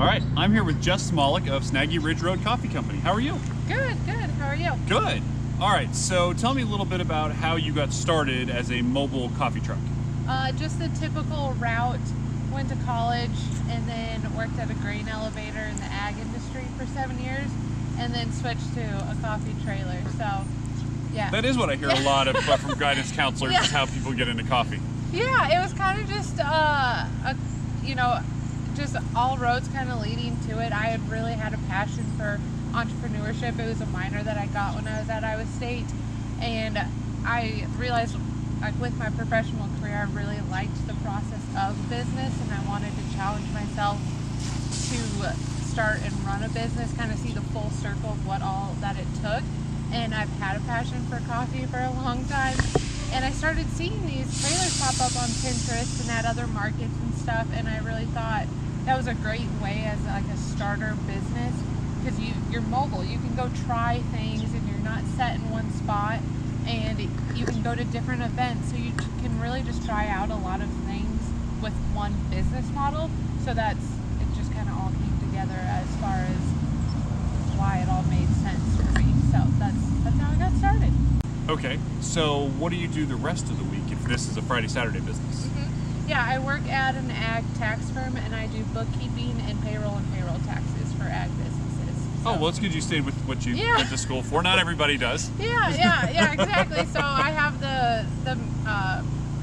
All right, I'm here with Jess Smolik of Snaggy Ridge Road Coffee Company. How are you? Good. How are you? Good. All right, so tell me a little bit about how you got started as a mobile coffee truck. Just the typical route. Went to college and then worked at a grain elevator in the ag industry for 7 years, and then switched to a coffee trailer. So, yeah. That is what I hear a lot of from guidance counselors, is how people get into coffee. Yeah, it was kind of just, just all roads kind of leading to it. I had really had a passion for entrepreneurship. It was a minor that I got when I was at Iowa State, and I realized, like, with my professional career, I really liked the process of business, and I wanted to challenge myself to start and run a business, kind of see the full circle of what all that it took. And I've had a passion for coffee for a long time, and I started seeing these trailers pop up on Pinterest and at other markets and stuff, and I really thought that was a great way as like a starter business, because you're mobile. You can go try things, and you're not set in one spot, and you can go to different events, so you can really just try out a lot of things with one business model. So it just kind of all came together as far as why it all made sense for me. So that's how I got started. Okay, so what do you do the rest of the week if this is a Friday, Saturday business? Yeah, I work at an ag tax firm, and I do bookkeeping and payroll taxes for ag businesses. So. Oh, well, it's good you stayed with what you went to school for. Not everybody does. Yeah, exactly. So I have the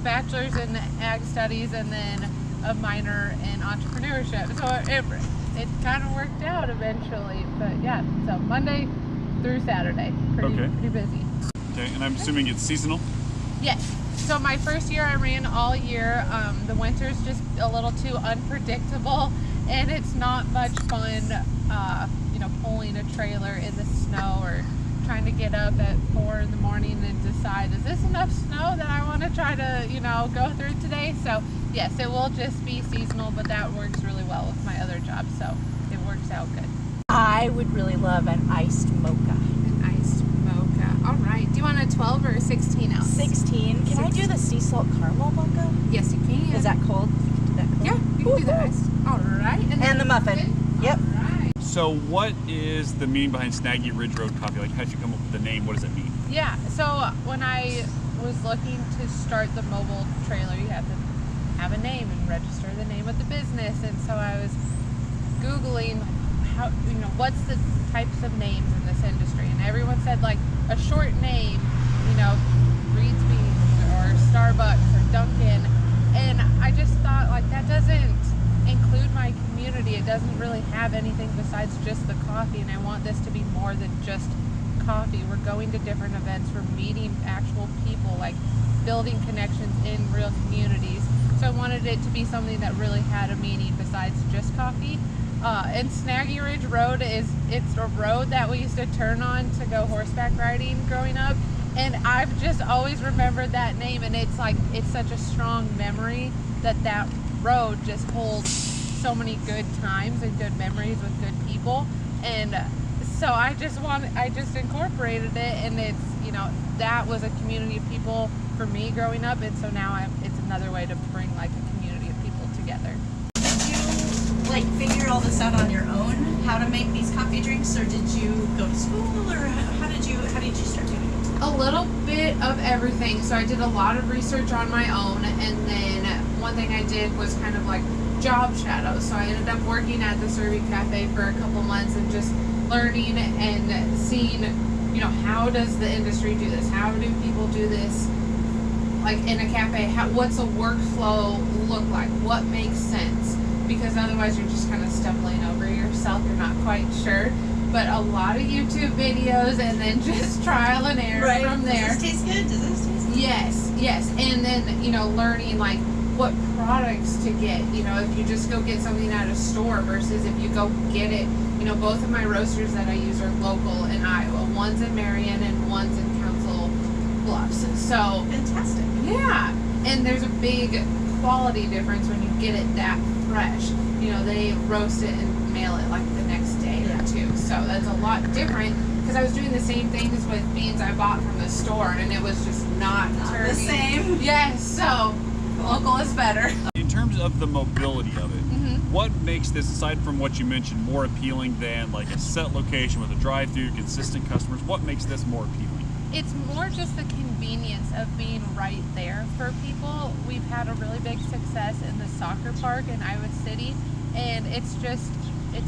bachelor's in ag studies and then a minor in entrepreneurship. So it kind of worked out eventually. But yeah, so Monday through Saturday, pretty busy. Okay, and I'm assuming it's seasonal? Yes. So my first year I ran all year. The winter's just a little too unpredictable, and it's not much fun, pulling a trailer in the snow or trying to get up at 4 in the morning and decide, is this enough snow that I want to try to, go through today? So yes, it will just be seasonal, but that works really well with my other job, so it works out good. I would really love an iced mocha. An iced mocha. All right. Do you want a 12 or a 16 ounce? 16. Can I do the sea salt caramel mocha? Yes, you can. Is that cold? You can do that cold? Yeah, you can do that iced. All right. And the muffin. Yep. All right. So what is the meaning behind Snaggy Ridge Road Coffee? Like, how did you come up with the name? What does it mean? Yeah, so when I was looking to start the mobile trailer, you have to have a name and register the name of the business. And so I was Googling how, what's the types of names in this industry. And everyone said, like, a short name, Reedsby or Starbucks or Dunkin'. And I just thought, like, that doesn't include my community. It doesn't really have anything besides just the coffee, and I want this to be more than just coffee. We're going to different events, we're meeting actual people, like building connections in real communities. So I wanted it to be something that really had a meaning besides just coffee. And Snaggy Ridge Road it's a road that we used to turn on to go horseback riding growing up, and I've just always remembered that name, and it's such a strong memory that road just holds so many good times and good memories with good people. And so I just incorporated it, and it's, that was a community of people for me growing up, and so now it's another way to bring, like, a community of people together. Did you figure all this out on your own, how to make these coffee drinks, or did you go to school, or how did you start doing it? A little bit of everything. So I did a lot of research on my own, and then one thing I did was kind of like job shadows. So I ended up working at the Serving Cafe for a couple months and just learning and seeing, how does the industry do this? How do people do this? Like in a cafe, what's a workflow look like? What makes sense? Because otherwise you're just kind of stumbling over yourself. You're not quite sure. But a lot of YouTube videos, and then just trial and error from there. Does this taste good? Does this taste good? Yes. And then, learning, like, what products to get. If you just go get something at a store versus if you go get it. Both of my roasters that I use are local in Iowa. One's in Marion and one's in Council Bluffs. So fantastic. Yeah. And there's a big quality difference when you get it that fresh. They roast it and mail it like the next day or two. So that's a lot different, because I was doing the same things with beans I bought from the store, and it was just not the same. Yes, so local is better. In terms of the mobility of it, Mm-hmm. what makes this, aside from what you mentioned, more appealing than like a set location with a drive-through, consistent customers? What makes this more appealing? It's more just the convenience of being right there for people. We've had a really big success in the soccer park in Iowa City, and it's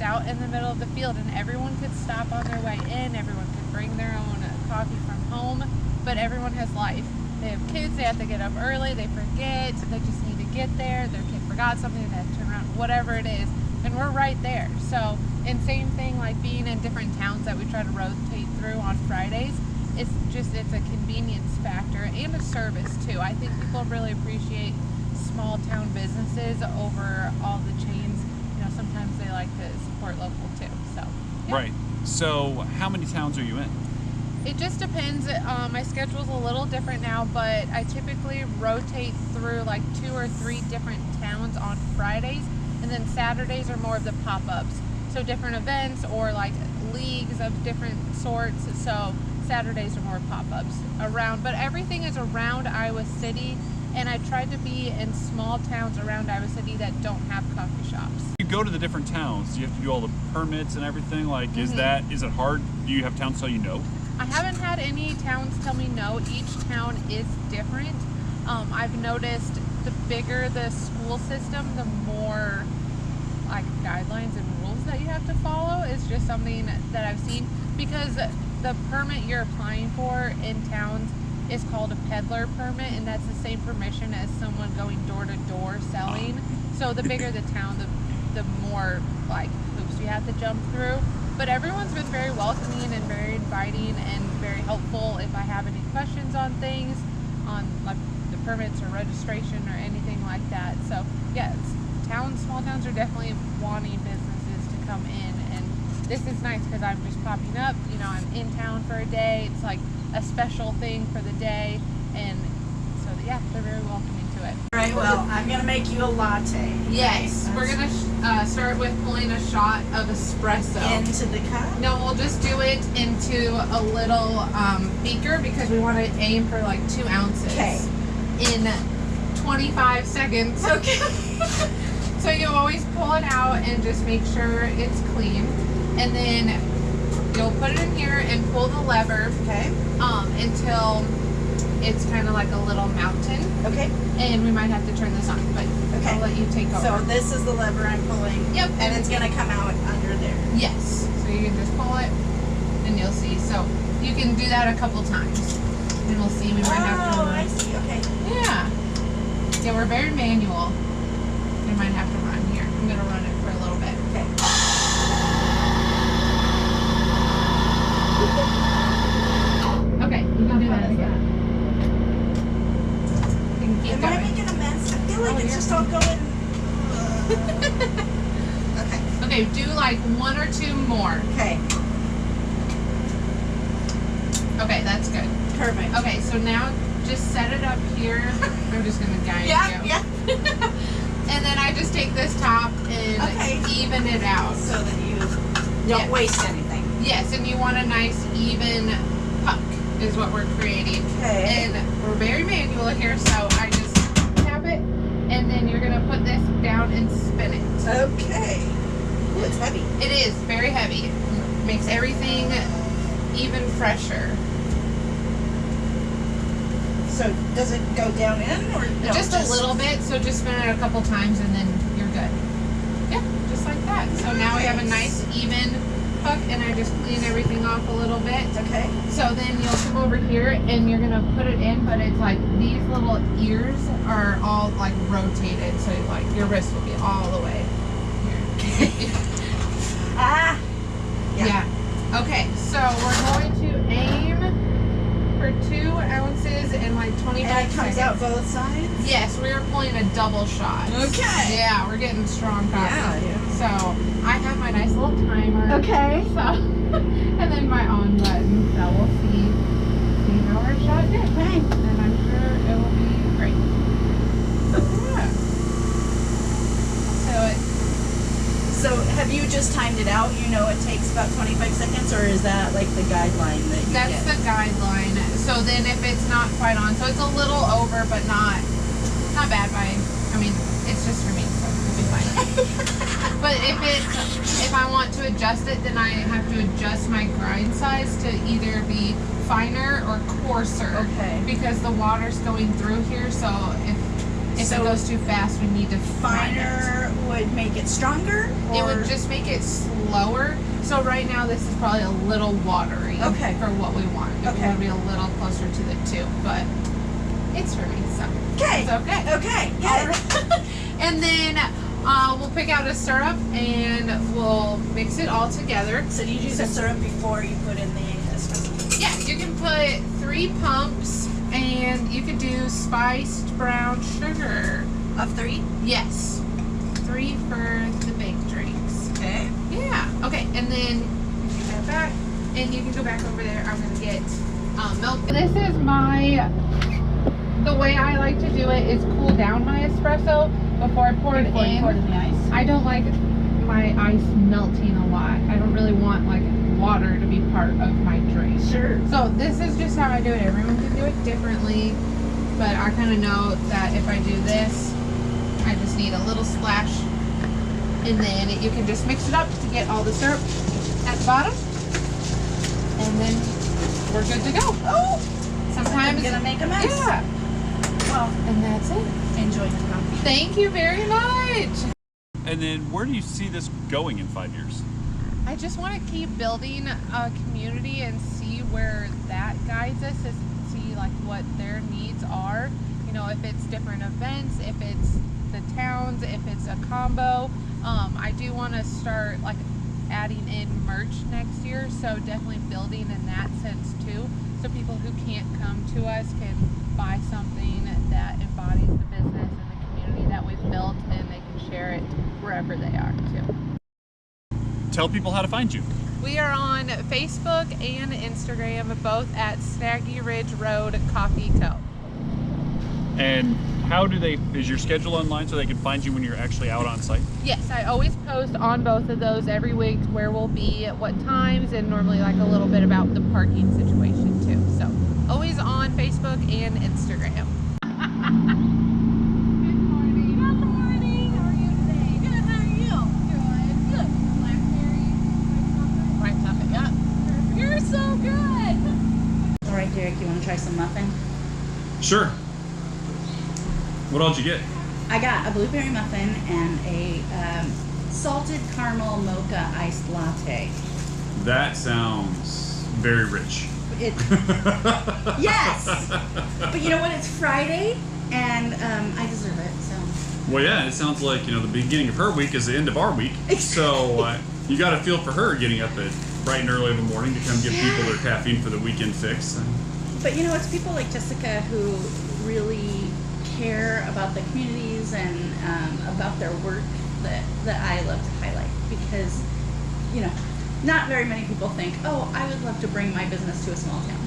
out in the middle of the field, and everyone could stop on their way in, everyone could bring their own coffee from home, but everyone has life. They have kids, they have to get up early, they forget, they just need to get there, their kid forgot something, they have to turn around, whatever it is, and we're right there. So, and same thing like being in different towns that we try to rotate through on Fridays, it's a convenience factor and a service too. I think people really appreciate small town businesses over all the chains. You know, sometimes they like to support local too. So yeah. Right. So how many towns are you in? It just depends. My schedule's a little different now, but I typically rotate through like 2 or 3 different towns on Fridays, and then Saturdays are more of the pop-ups. So different events or like leagues of different sorts. So Saturdays are more pop-ups around, but everything is around Iowa City, and I tried to be in small towns around Iowa City that don't have coffee shops. You go to the different towns. Do you have to do all the permits and everything? Like, Mm-hmm. is it hard? Do you have towns tell you no? I haven't had any towns tell me no. Each town is different. I've noticed the bigger the school system, the more like guidelines and rules that you have to follow. Is just something that I've seen, because the permit you're applying for in towns is called a peddler permit, and that's the same permission as someone going door to door selling. So the bigger the town, the more like hoops you have to jump through. But everyone's been very welcoming and very inviting and very helpful if I have any questions on things, on like the permits or registration or anything like that. So yes, small towns are definitely wanting businesses to come in, and this is nice because I'm just popping up. You know, I'm in town for a day. It's like a special thing for the day, and so yeah, they're very welcoming to it. All right, well, I'm gonna make you a latte. Yes, right? we're gonna start with pulling a shot of espresso. Into the cup. No, we'll just do it into a little beaker because we want to aim for like 2 ounces. Okay. In 25 seconds. Okay. So you always pull it out and just make sure it's clean, and then you'll put it in here and pull the lever Okay. until it's kind of like a little mountain. Okay. And we might have to turn this on, but Okay. I'll let you take over. So this is the lever I'm pulling. Yep. And it's gonna come out under there. Yes. So you can just pull it and you'll see. So you can do that a couple times. And we'll see. We might have to. Oh, I see. Okay. Yeah. Yeah, we're very manual. We might have to run here. I'm going to run it for a little bit. Okay. Okay, you can do that again. You can keep Am I going. making a mess? I feel like Oh, it's you're just all going. Okay. Okay, do like 1 or 2 more. Okay. Okay, that's good. Perfect. Okay, so now just set it up here. I'm just going to guide Yeah. you. Yeah. And then I just take this top and Okay. even it out. So that you don't Yeah. waste anything. Yes, and you want a nice even puck is what we're creating. Okay. And we're very manual here, so I just tap it, and then you're gonna put this down and spin it. Okay. Ooh, it's heavy. It is very heavy. Makes everything even fresher. So does it go down in or no? Just a little bit, so just spin it a couple times and then you're good. Yeah, just like that. So now we have a nice even puck, and I just clean everything off a little bit. Okay. So then you'll come over here and you're gonna put it in, but it's like these little ears are all like rotated, so like your wrist will be all the way here. Ah. Yeah. Okay, so we're going to aim for 2 ounces in like 25 And it comes seconds. out both sides? Yes, we are pulling a double shot. Okay. Yeah, we're getting strong coffee. Yeah. So I have my nice little timer. Okay. So, and then my on button. So we'll see how our shot goes. Okay. And I'm sure it will be great. Yeah. So have you just timed it out? You know it takes about 25 seconds, or is that like the guideline that you That's get? the guideline. So then if it's not quite on, so it's a little over, but not bad by, I mean, it's just if I want to adjust it, then I have to adjust my grind size to either be finer or coarser. Okay. Because the water's going through here, so if it goes too fast, we need to finer would make it stronger? Or? It would just make it slower. So right now this is probably a little watery for what we want. We want to be a little closer to the 2, but it's for me, so it's okay. Okay, good. And then we'll pick out a syrup and we'll mix it all together. So you use the syrup before you put in the espresso? Yeah, you can put 3 pumps and you can do spiced brown sugar. Of 3? Yes. 3 for the baked drinks. Okay. Yeah. Okay, and then you take that back and you can go back over there. I'm going to get milk. This is the way I like to do it is cool down my espresso before I pour it in. You pour it in the ice? I don't like my ice melting a lot. I don't really want like water to be part of my drink. Sure. So this is just how I do it. Everyone can do it differently, but I kind of know that if I do this, I just need a little splash, and then you can just mix it up to get all the syrup at the bottom, and then we're good to go. Oh! Sometimes I'm gonna make a mess. Yeah. Well, And that's it. enjoy your coffee. Thank you very much. And then where do you see this going in 5 years? I just want to keep building a community and see where that guides us, is see like what their needs are. You know, if it's different events, if it's the towns, if it's a combo. I do want to start like adding in merch next year, so definitely building in that sense too. So people who can't come to us can buy something that embodies the business and the community that we've built, and they can share it wherever they are too. Tell people how to find you. We are on Facebook and Instagram, both at Snaggy Ridge Road Coffee Co. And how do they, is your schedule online so they can find you when you're actually out on site? Yes, I always post on both of those every week where we'll be at what times, and normally like a little bit about the parking situation too. So always on Facebook and Instagram. Good morning. Good morning. How are you today? Good. How are you? Good. Blackberry, White chocolate. Yeah. You're so good. All right, Derek. You want to try some muffin? Sure. What all did you get? I got a blueberry muffin and a salted caramel mocha iced latte. That sounds very rich. It, yes, but you know what? It's Friday, and I deserve it. So. Well, yeah, it sounds like, you know, the beginning of her week is the end of our week. So you got to feel for her getting up at bright and early in the morning to come give people their caffeine for the weekend fix. But you know, it's people like Jessica who really care about the communities and about their work that I love to highlight, because, you know, not very many people think, oh, I would love to bring my business to a small town.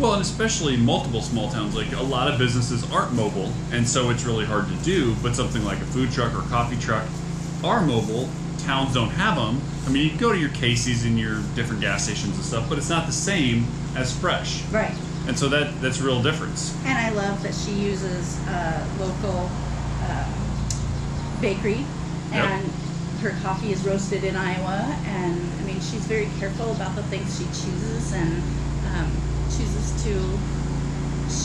Well, and especially multiple small towns, like a lot of businesses aren't mobile, and so it's really hard to do, but something like a food truck or coffee truck are mobile. Towns don't have them. I mean, you can go to your Casey's and your different gas stations and stuff, but it's not the same as fresh. Right. And so that's a real difference. And I love that she uses a local bakery, and her coffee is roasted in Iowa, and I mean, she's very careful about the things she chooses, and chooses to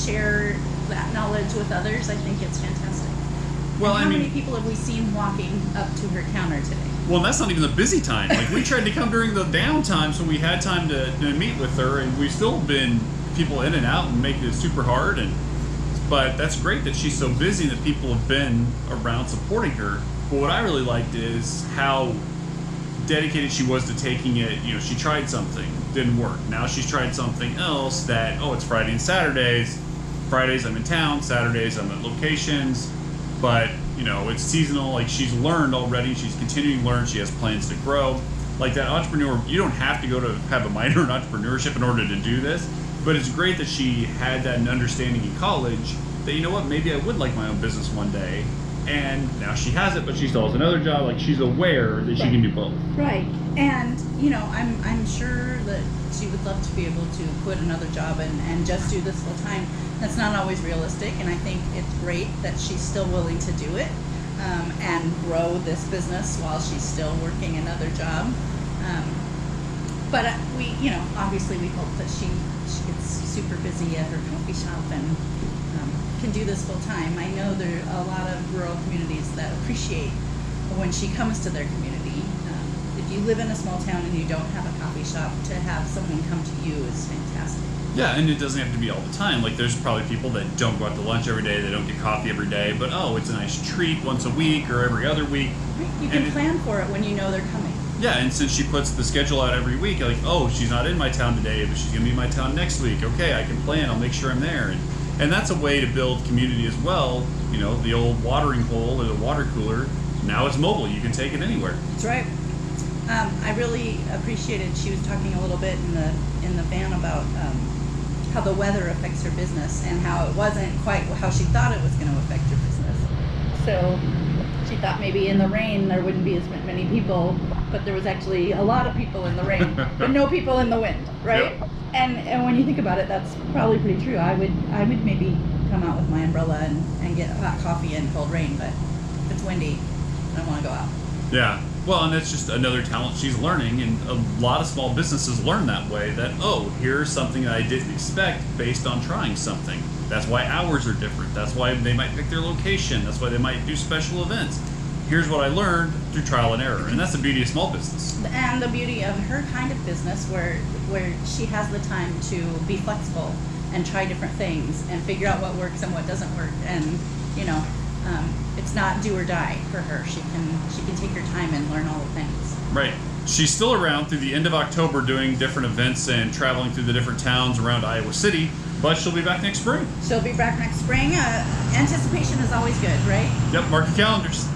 share that knowledge with others. I think it's fantastic. Well, and I how mean, many people have we seen walking up to her counter today? well, that's not even the busy time. Like, we tried to come during the downtime, so we had time to meet with her, and we've still been people in and out and making it super hard. But that's great that she's so busy that people have been around supporting her. But what I really liked is how dedicated she was to taking it. You know, she tried something, didn't work. Now she's tried something else that, oh, it's Friday and Saturdays. Fridays I'm in town, Saturdays I'm at locations. But, you know, it's seasonal. Like, she's learned already. She's continuing to learn. She has plans to grow. Like that entrepreneur, you don't have to go to have a minor in entrepreneurship in order to do this. But it's great that she had that understanding in college that, you know what, maybe I would like my own business one day. And now she has it, but she still has another job. Like, she's aware that she can do both. Right. And, you know, I'm sure that she would love to be able to quit another job and just do this full time. That's not always realistic, and I think it's great that she's still willing to do it. and grow this business while she's still working another job. But we, obviously we hope that she gets super busy at her coffee shop and can do this full time. I know there are a lot of rural communities that appreciate when she comes to their community. If you live in a small town and you don't have a coffee shop, to have someone come to you is fantastic. Yeah, and it doesn't have to be all the time. Like, there's probably people that don't go out to lunch every day, they don't get coffee every day, but it's a nice treat once a week or every other week. Right. You can plan for it when you know they're coming. Yeah, and since she puts the schedule out every week, like, she's not in my town today, but she's going to be in my town next week. Okay, I can plan. I'll make sure I'm there. And that's a way to build community as well. The old watering hole or the water cooler, now it's mobile. You can take it anywhere. That's right. I really appreciated, she was talking a little bit in the van about how the weather affects her business and how it wasn't quite how she thought it was going to affect her business. So she thought maybe in the rain there wouldn't be as many people, but there was actually a lot of people in the rain, but no people in the wind, right? Yep. And when you think about it, that's probably pretty true. I would maybe come out with my umbrella and get hot coffee in cold rain, but if it's windy, I don't want to go out. Yeah. Well, and that's just another talent she's learning, and a lot of small businesses learn that way, that, here's something that I didn't expect based on trying something. That's why hours are different. That's why they might pick their location. That's why they might do special events. Here's what I learned through trial and error, and that's the beauty of small business. And the beauty of her kind of business where she has the time to be flexible and try different things and figure out what works and what doesn't work. And, it's not do or die for her. She can take her time and learn all the things. Right. She's still around through the end of October doing different events and traveling through the different towns around Iowa City, but she'll be back next spring. She'll be back next spring. Anticipation is always good, right? Yep, mark your calendars.